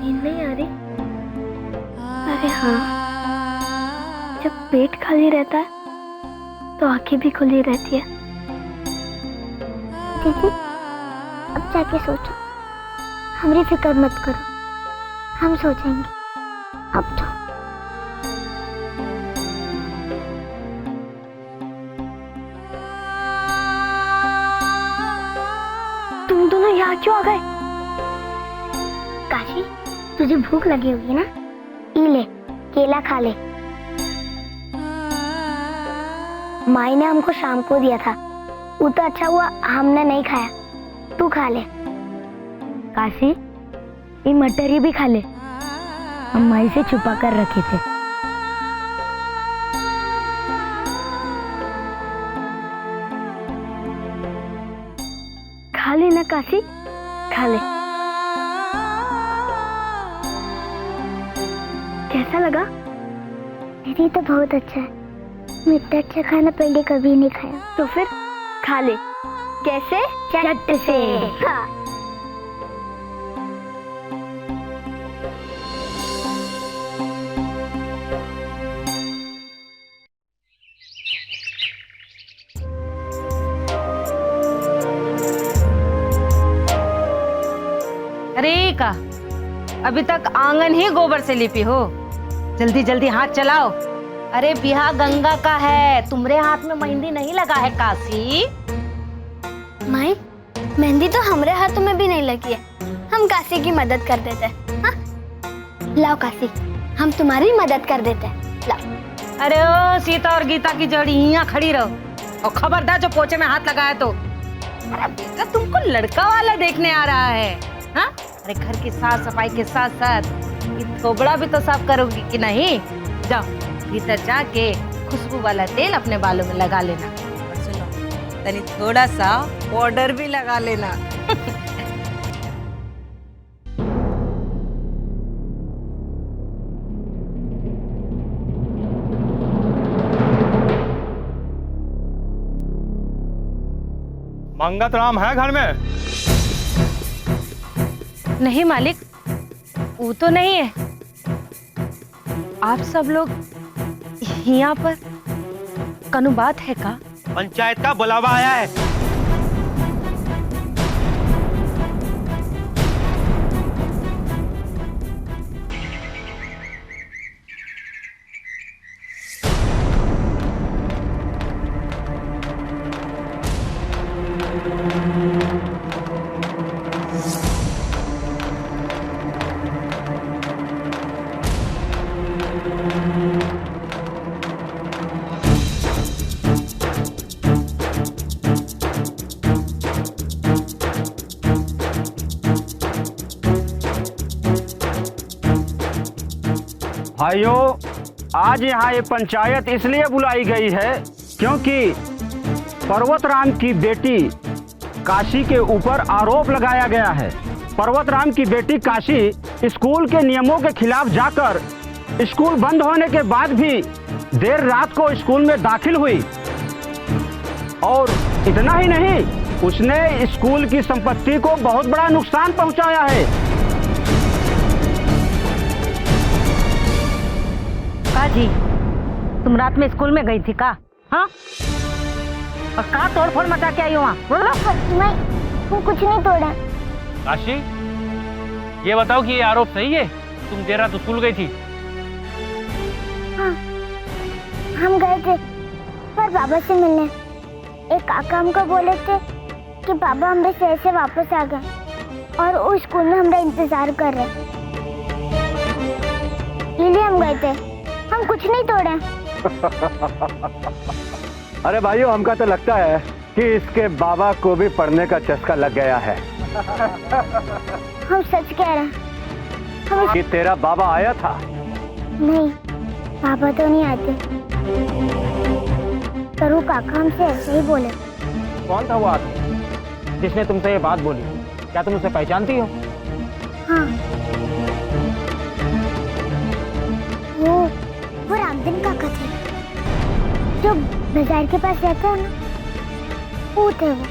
नींद नहीं आ रही? अरे हाँ, जब पेट खाली रहता है तो आंखें भी खुली रहती है। दीदी, अब जाके सोचो, हमारी फिक्र मत करो, हम सोचेंगे अब तो। तुम दोनों यहाँ क्यों आ गए? काशी, तुझे भूख लगी होगी ना, ई ले, केला खा ले। माई ने हमको शाम को दिया था, वो तो अच्छा हुआ हमने नहीं खाया, तू खा ले। काशी, ये मटर भी खा ले, हम माई से छुपा कर रखे थे। खा ले ना काशी, खा ले। कैसा लगा? दीदी तो बहुत अच्छा है, मैं इतना अच्छा खाना पहले कभी नहीं खाया। तो फिर खा ले। कैसे? चट से। हाँ। अरे का, अभी तक आंगन ही गोबर से लिपी हो? जल्दी जल्दी हाथ चलाओ। अरे बिहा गंगा का है, तुम्हारे हाथ में मेहंदी नहीं लगा है काशी? माई, मेहंदी तो हमारे हाथों में भी नहीं लगी है, हम काशी की मदद कर देते हैं। हाँ? लाओ काशी, हम तुम्हारी मदद कर देते हैं, लाओ। अरे ओ सीता और गीता की जोड़ी यहाँ खड़ी रहो, और खबरदार जो पोछे में हाथ लगाया तो। अरे बेटा, तुमको लड़का वाला देखने आ रहा है? हाँ? अरे घर की साफ सफाई के साथ साथ ये थोबड़ा भी तो साफ करोगी कि नहीं? जाओ भीतर जाके खुशबू वाला तेल अपने बालों में लगा लेना, और सुनो, तनी थोड़ा सा पाउडर भी लगा लेना। मंगत राम है घर में? नहीं मालिक, वो तो नहीं है। आप सब लोग यहाँ पर कनु बात है का? पंचायत का बुलावा आया है। भाइयों, आज यहाँ ये पंचायत इसलिए बुलाई गई है क्योंकि पर्वतराम की बेटी काशी के ऊपर आरोप लगाया गया है। पर्वतराम की बेटी काशी स्कूल के नियमों के खिलाफ जाकर स्कूल बंद होने के बाद भी देर रात को स्कूल में दाखिल हुई, और इतना ही नहीं, उसने स्कूल की संपत्ति को बहुत बड़ा नुकसान पहुंचाया है। जी, तुम रात में स्कूल में गई थी का? हाँ? और कहाँ तोड़फोड़ मचा के आई हो वहाँ? बोलो। मैं कुछ नहीं तोड़ा। काशी, ये बताओ कि ये आरोप सही है? तुम देर रात स्कूल गई थी? हाँ, हम गए थे पर बाबा से मिलने। एक काका हमको बोले थे कि बाबा हमारे शहर से वापस आ गए और उस स्कूल में हमारा इंतजार कर रहे, इसलिए हम गए थे। हम कुछ नहीं तोड़े। अरे भाइयों, हमका तो लगता है कि इसके बाबा को भी पढ़ने का चस्का लग गया है। हम सच कह रहे हैं। कि तेरा बाबा आया था? नहीं, बाबा तो नहीं आते, करू काका हमसे ऐसे ही बोले। कौन था वो आदमी जिसने तुमसे ये बात बोली? क्या तुम उसे पहचानती हो? हाँ, वो रामदीन काका थे, जो बाजार के पास रहते हैं ना, वो थे वो।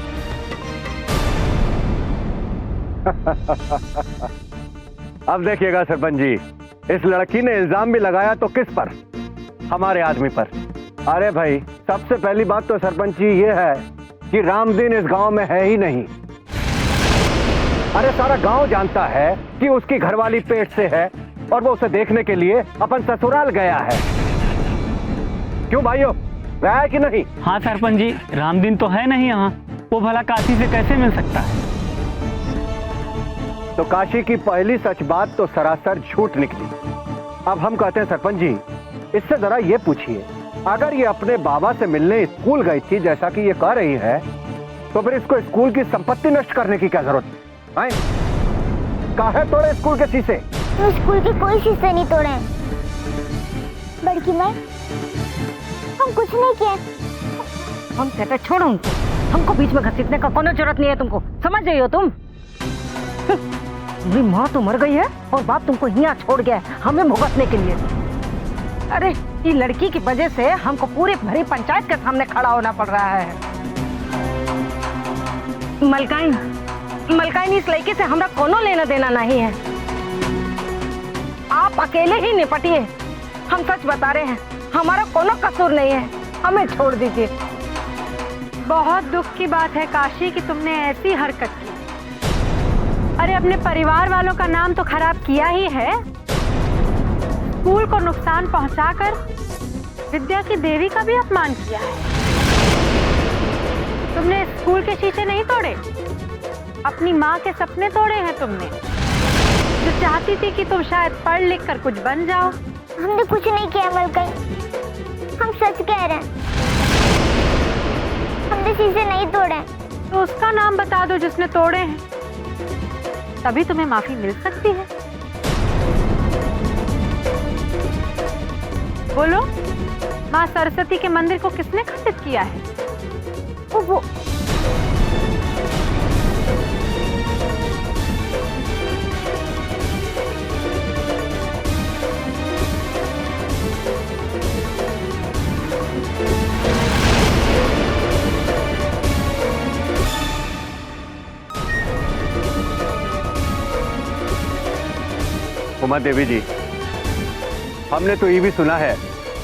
अब देखिएगा सरपंच जी, इस लड़की ने इल्जाम भी लगाया तो किस पर? हमारे आदमी पर। अरे भाई, सबसे पहली बात तो सरपंच जी ये है कि रामदीन इस गांव में है ही नहीं। अरे सारा गांव जानता है कि उसकी घरवाली पेट से है और वो उसे देखने के लिए अपन ससुराल गया है। क्यों भाइयों, गया है कि नहीं? हाँ सरपंच जी, रामदीन तो है नहीं यहाँ, वो भला काशी से कैसे मिल सकता है? तो काशी की पहली सच बात तो सरासर झूठ निकली। अब हम कहते हैं सरपंच जी, इससे जरा ये पूछिए, अगर ये अपने बाबा से मिलने स्कूल गई थी जैसा कि ये कह रही है, तो फिर इसको स्कूल की संपत्ति नष्ट करने की क्या जरूरत है? काहे तोड़े स्कूल के शीशे? तो स्कूल के कोई शीशे नहीं तोड़े। बड़की माँ, हम कुछ नहीं किए। हम कहते छोड़ो उनको, हमको बीच में घसीटने का कोई जरूरत नहीं है। तुमको समझ रही हो तुम? मेरी माँ तो मर गई है और बाप तुमको यहाँ छोड़ गया है हमें भुगतने के लिए। अरे ये लड़की की वजह से हमको पूरी भरी पंचायत के सामने खड़ा होना पड़ रहा है। मलकाइन इस लड़के से हमरा कोनो लेना देना नहीं है। आप अकेले ही निपटिए। हम सच बता रहे हैं, हमारा कोनो कसूर नहीं है, हमें छोड़ दीजिए। बहुत दुख की बात है काशी कि तुमने ऐसी हरकत की। अरे अपने परिवार वालों का नाम तो खराब किया ही है, स्कूल को नुकसान पहुंचाकर विद्या की देवी का भी अपमान किया है। तुमने स्कूल के शीशे नहीं तोड़े, अपनी माँ के सपने तोड़े हैं तुमने, जो चाहती थी कि तुम शायद पढ़ लिख कर कुछ बन जाओ। हमने कुछ नहीं किया मलकाई, हम सच कह रहे हैं। हमने शीशे नहीं तोड़े। तो उसका नाम बता दो जिसने तोड़े हैं, तभी तुम्हें माफी मिल सकती है। बोलो, माँ सरस्वती के मंदिर को किसने खंडित किया है? वो उमा देवी जी, हमने तो ये भी सुना है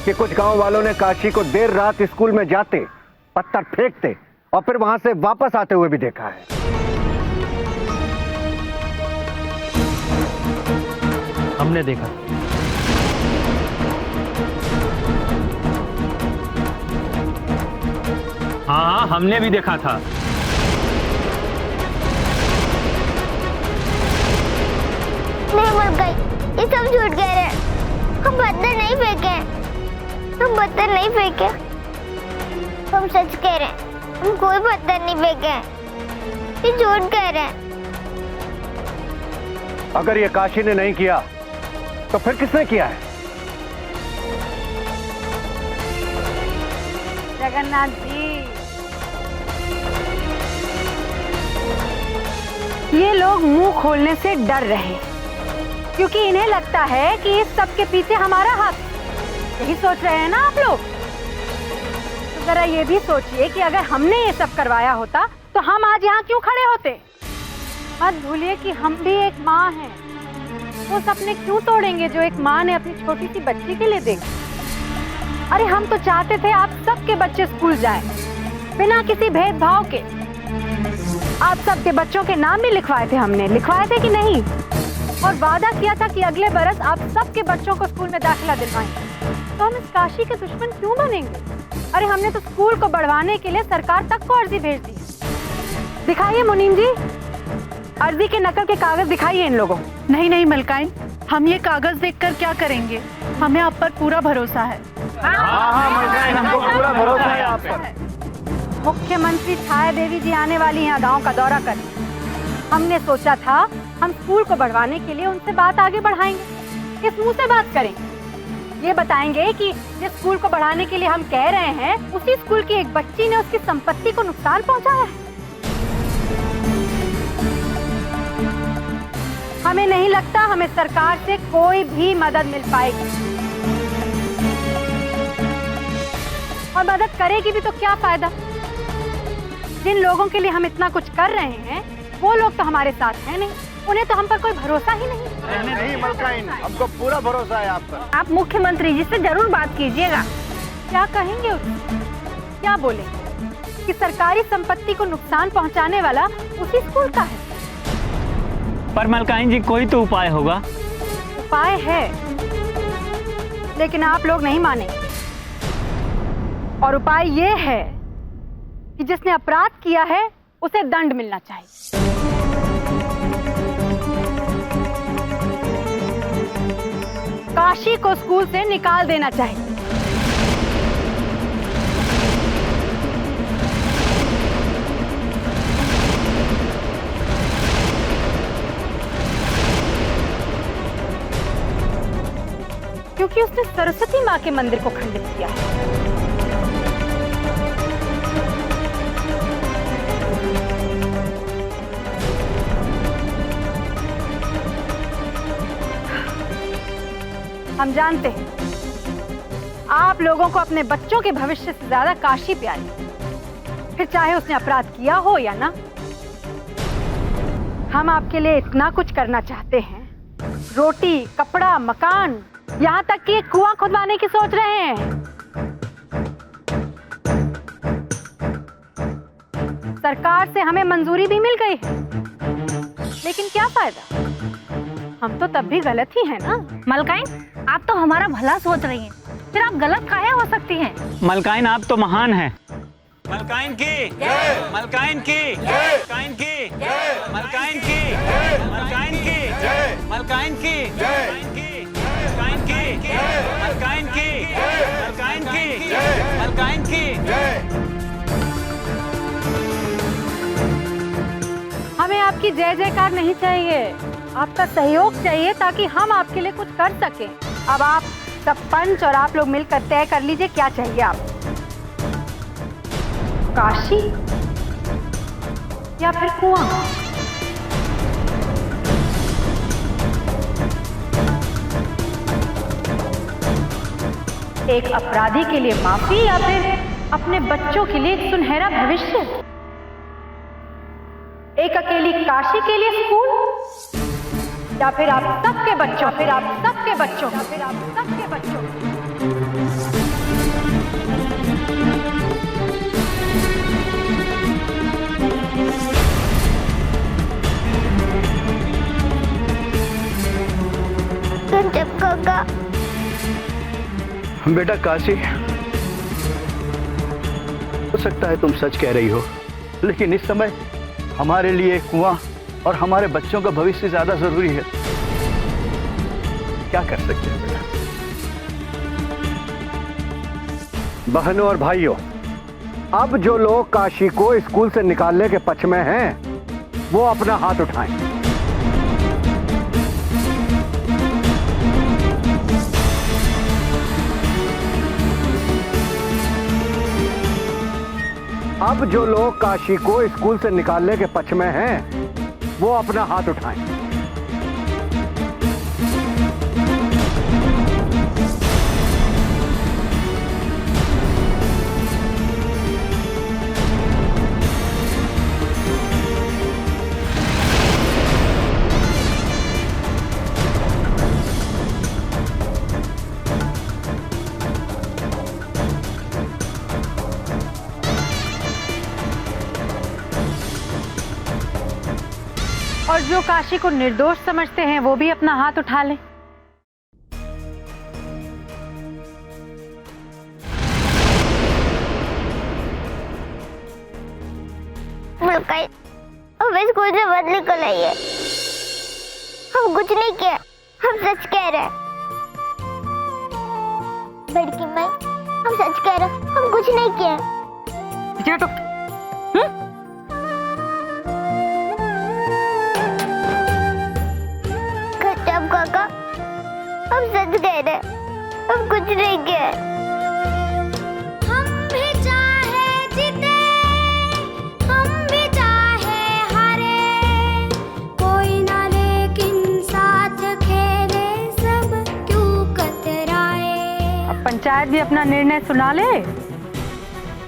कि कुछ गांव वालों ने काशी को देर रात स्कूल में जाते, पत्थर फेंकते और फिर वहां से वापस आते हुए भी देखा है। हमने देखा। हाँ, हमने भी देखा था। नहीं मलकाई, ये सब झूठ कह रहे हैं। हम पत्थर नहीं फेंके, हम पत्थर नहीं फेंके। हम सच कह रहे हैं, हम कोई पत्थर नहीं फेंके। ये झूठ कह रहे हैं। अगर ये काशी ने नहीं किया तो फिर किसने किया है? जगन्नाथ जी, ये लोग मुंह खोलने से डर रहे, क्योंकि इन्हें लगता है कि इस सब के पीछे हमारा हाथ। यही सोच रहे हैं ना आप लोग? तो जरा ये भी सोचिए कि अगर हमने ये सब करवाया होता तो हम आज यहाँ क्यों खड़े होते? मत भूलिए कि हम भी एक माँ हैं। वो सपने क्यों तोड़ेंगे जो एक माँ ने अपनी छोटी सी बच्ची के लिए देखे? अरे हम तो चाहते थे आप सबके बच्चे स्कूल जाएं, बिना किसी भेदभाव के। आप सबके बच्चों के नाम भी लिखवाए थे, हमने लिखवाए थे कि नहीं? और वादा किया था कि अगले बरस आप सबके बच्चों को स्कूल में दाखिला दिलवाएंगे। तो हम इस काशी के दुश्मन क्यों बनेंगे? अरे हमने तो स्कूल को बढ़वाने के लिए सरकार तक को अर्जी भेज दी। दिखाइए मुनीम जी, अर्जी के नकल के कागज दिखाइए इन लोगों। नहीं नहीं मलकाइन, हम ये कागज देखकर क्या करेंगे? हमें आप पर पूरा भरोसा है। हमको पूरा भरोसा है आप पर। मुख्यमंत्री छाया देवी जी आने वाली हैं गांव का दौरा करने। हमने सोचा था हम स्कूल को बढ़वाने के लिए उनसे बात आगे बढ़ाएंगे। किस मुंह से बात करेंगे? ये बताएंगे कि जिस स्कूल को बढ़ाने के लिए हम कह रहे हैं, उसी स्कूल की एक बच्ची ने उसकी संपत्ति को नुकसान पहुंचाया है। हमें नहीं लगता हमें सरकार से कोई भी मदद मिल पाएगी, और मदद करेगी भी तो क्या फायदा? जिन लोगों के लिए हम इतना कुछ कर रहे हैं वो लोग तो हमारे साथ हैं नहीं। उन्हें तो हम पर कोई भरोसा ही नहीं। नहीं मलकाइन, हमको पूरा भरोसा है आप पर। आप मुख्यमंत्री जी से जरूर बात कीजिएगा। क्या कहेंगे उससे? क्या बोले कि सरकारी संपत्ति को नुकसान पहुंचाने वाला उसी स्कूल का है? पर मलकाइन जी कोई तो उपाय होगा। उपाय है, लेकिन आप लोग नहीं मानेंगे। और उपाय ये है कि जिसने अपराध किया है उसे दंड मिलना चाहिए। काशी को स्कूल से निकाल देना चाहिए। क्योंकि उसने सरस्वती माँ के मंदिर को खंडित किया है। हम जानते हैं आप लोगों को अपने बच्चों के भविष्य से ज्यादा काशी प्यारी है, फिर चाहे उसने अपराध किया हो या ना। हम आपके लिए इतना कुछ करना चाहते हैं, रोटी, कपड़ा, मकान, यहाँ तक कि एक कुआं खुदवाने की सोच रहे हैं। सरकार से हमें मंजूरी भी मिल गई है, लेकिन क्या फायदा? हम तो तब भी गलत ही हैं ना। मलकाइन, आप तो हमारा भला सोच रही हैं, फिर आप गलत काहे हो सकती हैं? मलकाइन आप तो महान हैं। मलकाइन की मलकाइन की मलकाइन की मलकाइन की मलकाइन की मलकाइन की मलकाइन की मलकाइन की मलकाइन की मलकाइन की। हमें आपकी जय जयकार नहीं चाहिए, आपका सहयोग चाहिए ताकि हम आपके लिए कुछ कर सकें। अब आप सब पंच और आप लोग मिलकर तय कर लीजिए क्या चाहिए आपको। काशी या फिर कुआं? एक अपराधी के लिए माफी या फिर अपने बच्चों के लिए एक सुनहरा भविष्य? एक अकेली काशी के लिए स्कूल या फिर आप सबके बच्चों, फिर आप सबके बच्चों, फिर आप सबके बच्चों। काका, बेटा काशी, हो सकता है तुम सच कह रही हो, लेकिन इस समय हमारे लिए कुआं और हमारे बच्चों का भविष्य ज्यादा जरूरी है। क्या कर सकते हैं बेटा? बहनों और भाइयों, अब जो लोग काशी को स्कूल से निकालने के पक्ष में हैं, वो अपना हाथ उठाएं। अब जो लोग काशी को स्कूल से निकालने के पक्ष में हैं, वो अपना हाथ उठाएं। और जो काशी को निर्दोष समझते हैं वो भी अपना हाथ उठा लें। अब स्कूल से मत निकल आइए। हम कुछ नहीं किया, हम सच कह रहे हैं। बड़की माई, हम सच कह रहे हैं, हम कुछ नहीं किया। काका, हम सच कह रहे हैं, हम कुछ नहीं किया। हम भी चाहे जीते, हम भी चाहे हारे, कोई ना लेकिन साथ खेले, सब क्यों कतराए। अब पंचायत भी अपना निर्णय सुना ले।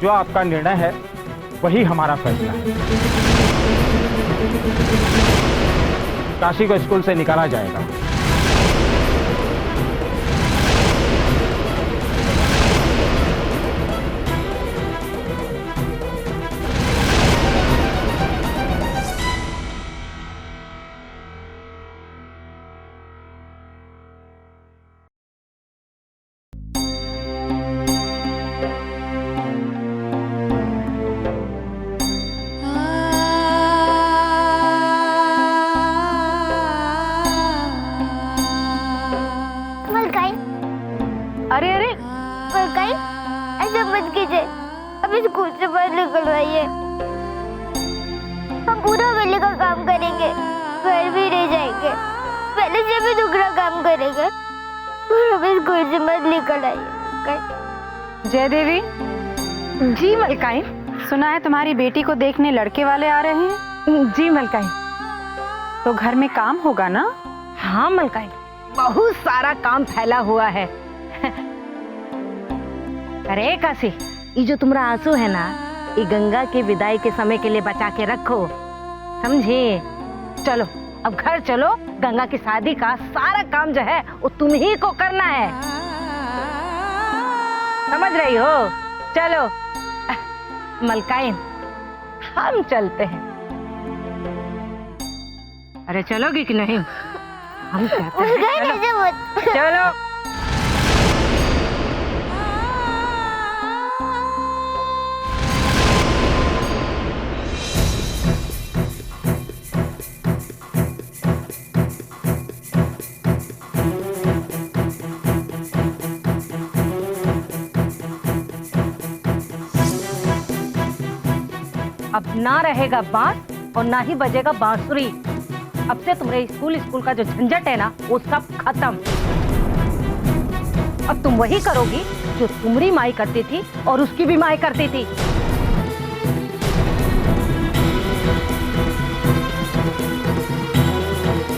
जो आपका निर्णय है वही हमारा फैसला है। काशी को स्कूल से निकाला जाएगा। अरे अरे मलकाई, ऐसा मत कीजिए, अभी स्कूल से बाहर निकल रही है। हम पूरा हवेली का काम करेंगे, घर भी रह जाएंगे, पहले से भी दूसरा काम करेंगे, और अभी स्कूल से मत निकल आइए। जय देवी। जी मलकाई, सुना है तुम्हारी बेटी को देखने लड़के वाले आ रहे हैं। जी मलकाई। तो घर में काम होगा ना? हाँ मलकाई, बहुत सारा काम फैला हुआ है। अरे काशी, ये जो तुम्हारा आंसू है ना, ये गंगा की विदाई के समय के लिए बचा के रखो, समझे? चलो अब घर चलो, गंगा की शादी का सारा काम जो है वो तुम ही को करना है, समझ रही हो? चलो मलकाइन, हम चलते हैं। अरे चलोगी कि नहीं? हम कहते हैं चलो। चलो। अब ना रहेगा बांस और ना ही बजेगा बांसुरी। अब से तुम्हारे स्कूल का जो झंझट है ना, वो सब खत्म। अब तुम वही करोगी जो तुम्हारी माई करती थी और उसकी भी माई करती थी।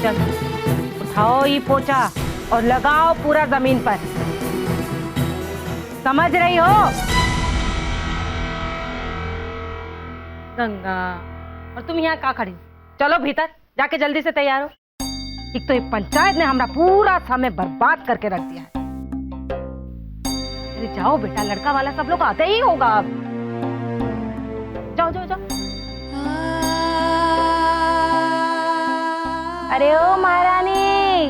चल उठाओ ये पोछा और लगाओ पूरा जमीन पर, समझ रही हो? गंगा, और तुम यहाँ का खड़ी? चलो भीतर जाके जल्दी से तैयार हो। एक तो ये पंचायत ने हमारा पूरा समय बर्बाद करके रख दिया है। अरे जाओ बेटा, लड़का वाला सब लोग आते ही होगा अब। जाओ जाओ जाओ। अरे ओ महारानी,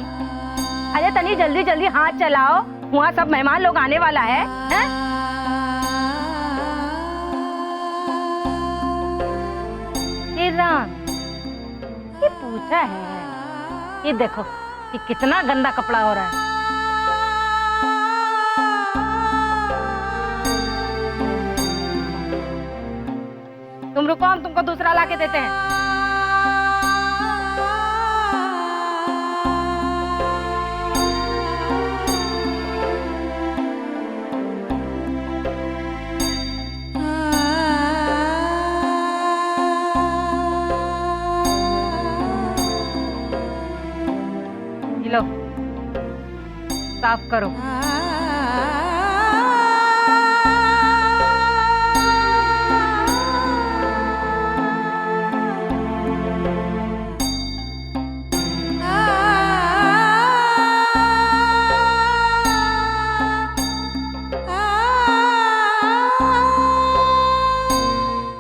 अरे तनी जल्दी जल्दी हाथ चलाओ, वहाँ सब मेहमान लोग आने वाला है, हैं? ये पूछा है, ये देखो ये कितना गंदा कपड़ा हो रहा है। तुम रुको, हम तुमको दूसरा लाके देते हैं। लो, साफ करो।